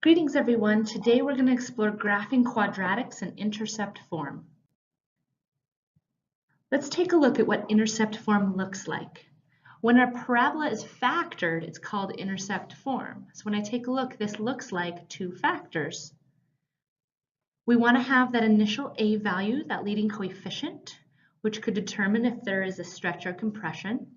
Greetings everyone. Today we're going to explore graphing quadratics in intercept form. Let's take a look at what intercept form looks like. When our parabola is factored, it's called intercept form. So when I take a look, this looks like two factors. We want to have that initial a value, that leading coefficient, which could determine if there is a stretch or compression.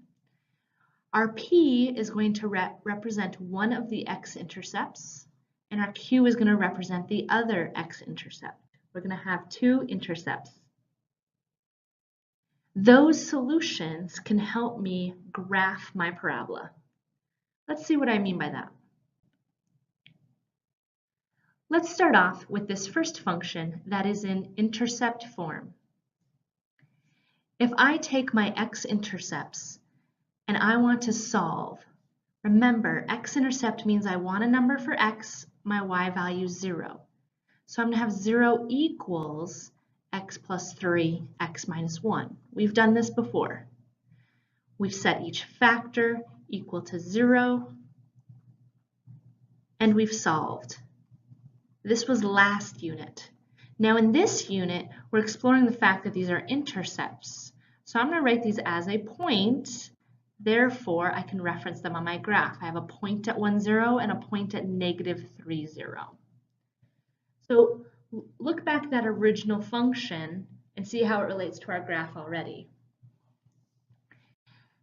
Our p is going to represent one of the x-intercepts. And our Q is going to represent the other x-intercept. We're going to have two intercepts. Those solutions can help me graph my parabola. Let's see what I mean by that. Let's start off with this first function that is in intercept form. If I take my x-intercepts and I want to solve, remember, x-intercept means I want a number for x, my y value is 0. So I'm going to have 0 equals x plus 3, x minus 1. We've done this before. We've set each factor equal to 0, and we've solved. This was last unit. Now in this unit, we're exploring the fact that these are intercepts. So I'm going to write these as a point. Therefore, I can reference them on my graph. I have a point at 1, 0 and a point at negative 3, 0. So look back at that original function and see how it relates to our graph already.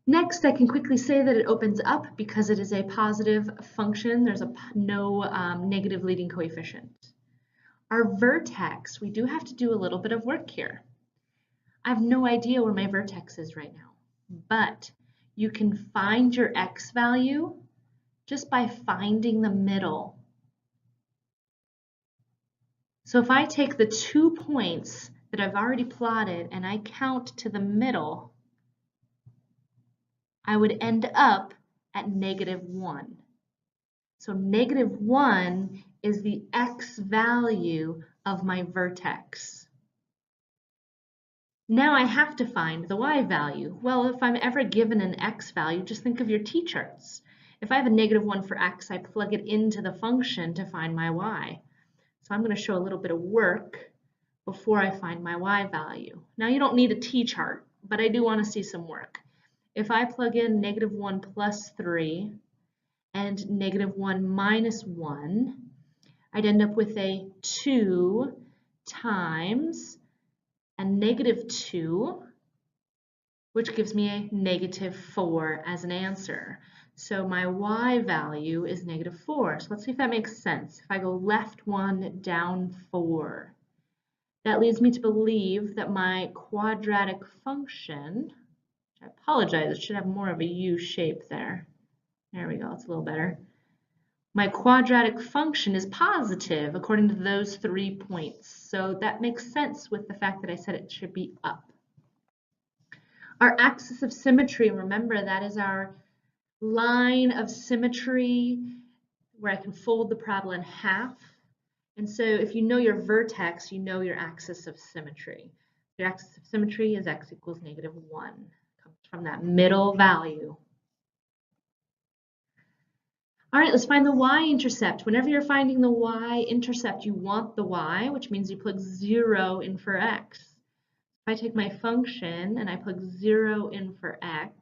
Next, I can quickly say that it opens up because it is a positive function. There's no negative leading coefficient. Our vertex, we do have to do a little bit of work here. I have no idea where my vertex is right now, but you can find your x value just by finding the middle. So if I take the 2 points that I've already plotted and I count to the middle, I would end up at negative 1. So negative 1 is the x value of my vertex. Now I have to find the y value. Well, if I'm ever given an x value, just think of your t-charts. If I have a negative 1 for x, I plug it into the function to find my y. So I'm going to show a little bit of work before I find my y value. Now you don't need a t-chart, but I do want to see some work. If I plug in negative 1 plus 3 and negative 1 minus 1, I'd end up with a 2 times a negative 2, which gives me a negative 4 as an answer. So my y value is negative 4. So let's see if that makes sense. If I go left 1, down 4, that leads me to believe that my quadratic function, I apologize, it should have more of a U shape there. There we go, it's a little better. My quadratic function is positive according to those 3 points. So that makes sense with the fact that I said it should be up. Our axis of symmetry, remember that is our line of symmetry where I can fold the parabola in half. And so if you know your vertex, you know your axis of symmetry. Your axis of symmetry is x equals negative 1. It comes from that middle value. All right, let's find the y-intercept. Whenever you're finding the y-intercept, you want the y, which means you plug 0 in for x. If I take my function and I plug 0 in for x,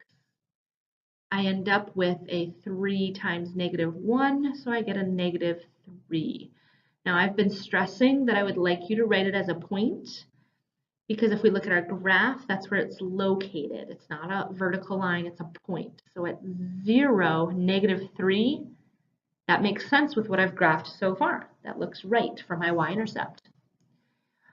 I end up with a 3 times negative 1, so I get a negative 3. Now, I've been stressing that I would like you to write it as a point, because if we look at our graph, that's where it's located. It's not a vertical line, it's a point. So at 0, negative 3, that makes sense with what I've graphed so far. That looks right for my y-intercept.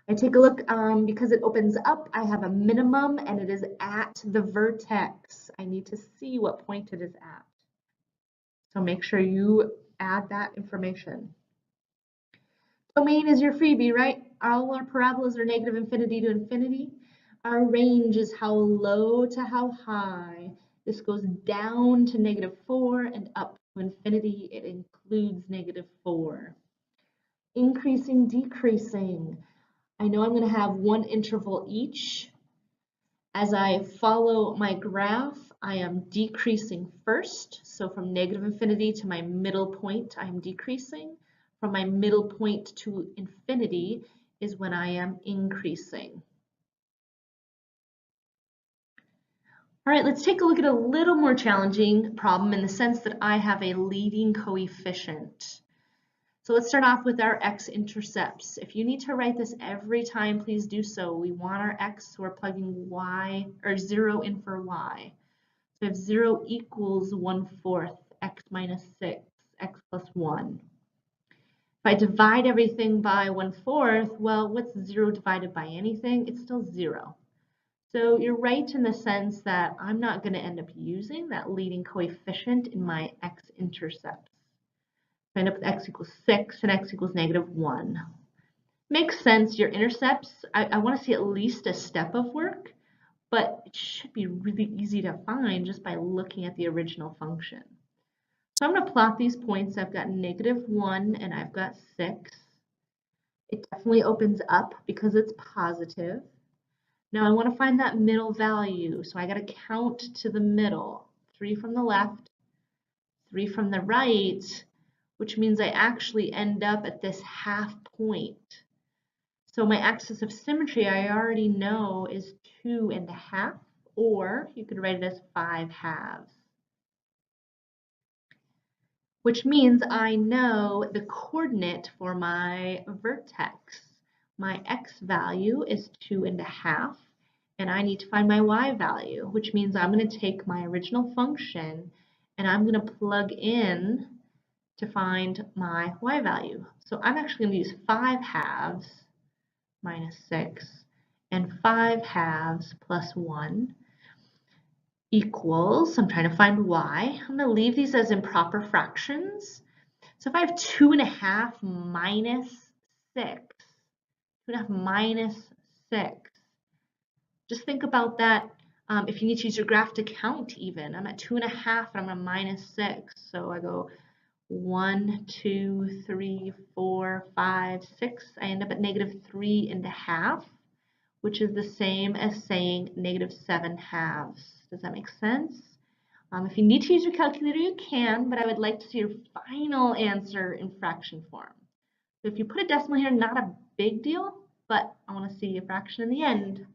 I take a look, because it opens up, I have a minimum and it is at the vertex. I need to see what point it is at. So make sure you add that information. Domain is your freebie, right? All our parabolas are negative infinity to infinity. Our range is how low to how high. This goes down to negative 4 and up to infinity. It includes negative 4. Increasing, decreasing. I know I'm going to have one interval each. As I follow my graph, I am decreasing first. So from negative infinity to my middle point, I am decreasing. from my middle point to infinity is when I am increasing. All right, let's take a look at a little more challenging problem in the sense that I have a leading coefficient. So let's start off with our x-intercepts. If you need to write this every time, please do so. We want our x, so we're plugging y, or 0 in for y. So if 0 equals 1/4, x minus 6, x plus 1. If I divide everything by 1/4, well, what's 0 divided by anything? It's still 0. So you're right in the sense that I'm not going to end up using that leading coefficient in my x-intercepts. I end up with x equals 6 and x equals -1. Makes sense, your intercepts, I want to see at least a step of work, but it should be really easy to find just by looking at the original function. So I'm going to plot these points. I've got -1 and I've got 6. It definitely opens up because it's positive. Now I want to find that middle value, so I got to count to the middle. 3 from the left, 3 from the right, which means I actually end up at this half point. So my axis of symmetry I already know is 2.5, or you could write it as 5/2. Which means I know the coordinate for my vertex. My x value is 2.5, and I need to find my y value, which means I'm going to take my original function and I'm going to plug in to find my y value. So I'm actually going to use 5/2 minus 6 and 5/2 plus 1 equals, I'm trying to find y. I'm going to leave these as improper fractions. So if I have 2.5 minus 6, 2.5 minus 6, just think about that. If you need to use your graph to count even, I'm at 2.5 and I'm at minus 6. So I go 1, 2, 3, 4, 5, 6. I end up at -3.5, which is the same as saying -7/2. Does that make sense? If you need to use your calculator, you can, but I would like to see your final answer in fraction form. So if you put a decimal here, not a big deal, but I want to see a fraction in the end.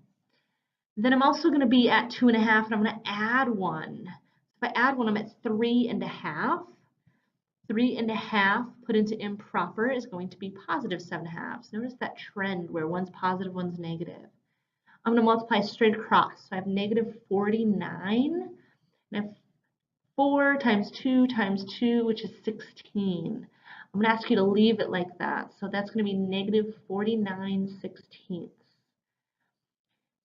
Then I'm also going to be at 2.5, and I'm going to add 1. If I add 1, I'm at 3.5. 3.5 put into improper is going to be +7/2. Notice that trend where one's positive, one's negative. I'm going to multiply straight across. So I have -49, and I have 4 times 2 times 2, which is 16. I'm going to ask you to leave it like that. So that's going to be -49/16.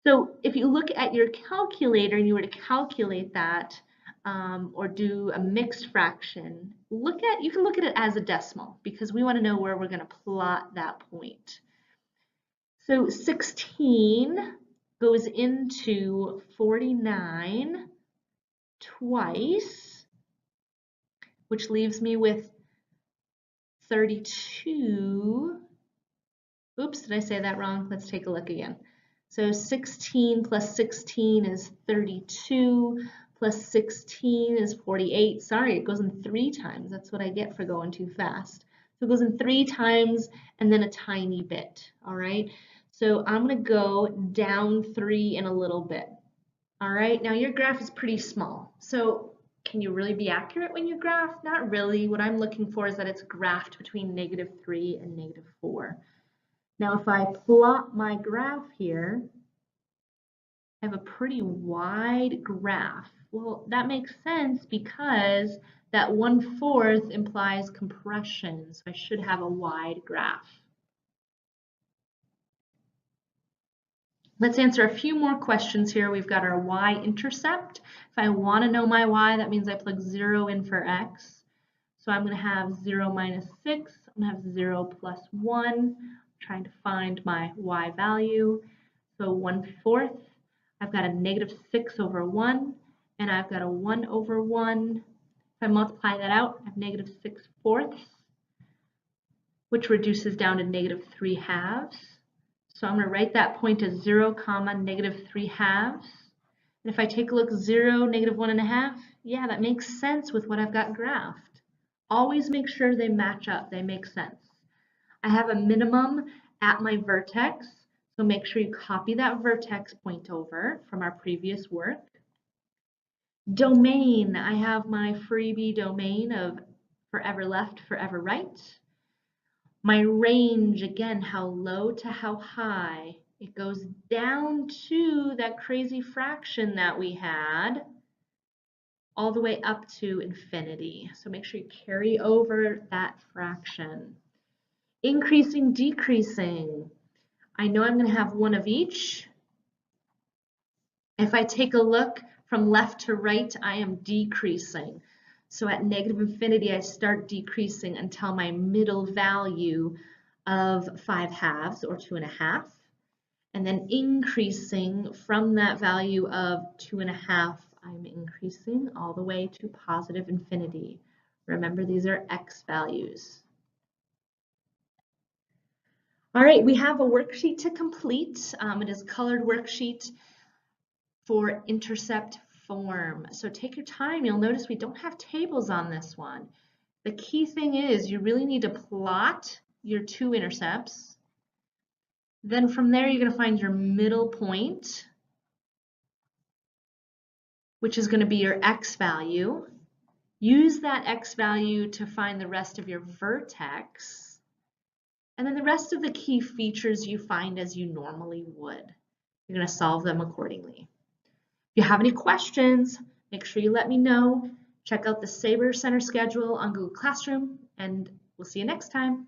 So if you look at your calculator and you were to calculate that, or do a mixed fraction, you can look at it as a decimal because we want to know where we're going to plot that point. So 16 goes into 49 twice, which leaves me with 32. Oops, did I say that wrong? Let's take a look again. So 16 plus 16 is 32, plus 16 is 48. Sorry, it goes in 3 times. That's what I get for going too fast. So it goes in 3 times and then a tiny bit, all right? So I'm going to go down 3 in a little bit. All right, now your graph is pretty small. So can you really be accurate when you graph? Not really. What I'm looking for is that it's graphed between -3 and -4. Now if I plot my graph here, I have a pretty wide graph. Well, that makes sense because that 1/4 implies compression, so I should have a wide graph. Let's answer a few more questions here. We've got our y-intercept. If I want to know my y, that means I plug 0 in for x. So I'm going to have 0 minus 6. I'm going to have 0 plus 1. I'm trying to find my y value. So 1/4. I've got a -6/1, and I've got a 1/1. If I multiply that out, I have -6/4, which reduces down to -3/2. So I'm going to write that point as 0, -3/2. And if I take a look, 0, -1.5, yeah, that makes sense with what I've got graphed. Always make sure they match up, they make sense. I have a minimum at my vertex, so make sure you copy that vertex point over from our previous work. Domain, I have my freebie domain of forever left, forever right. My range, again, how low to how high. It goes down to that crazy fraction that we had, all the way up to infinity. So make sure you carry over that fraction. Increasing, decreasing. I know I'm going to have one of each. If I take a look from left to right, I am decreasing. So at negative infinity, I start decreasing until my middle value of 5/2 or 2.5, and then increasing from that value of 2.5, I'm increasing all the way to positive infinity. Remember, these are x values. All right, we have a worksheet to complete. It is a colored worksheet for intercept form. So take your time. You'll notice we don't have tables on this one. The key thing is you really need to plot your two intercepts. Then from there, you're going to find your middle point, which is going to be your x value. Use that x value to find the rest of your vertex. And then the rest of the key features you find as you normally would. You're going to solve them accordingly. If you have any questions, make sure you let me know. Check out the Sabre Center schedule on Google Classroom, and we'll see you next time.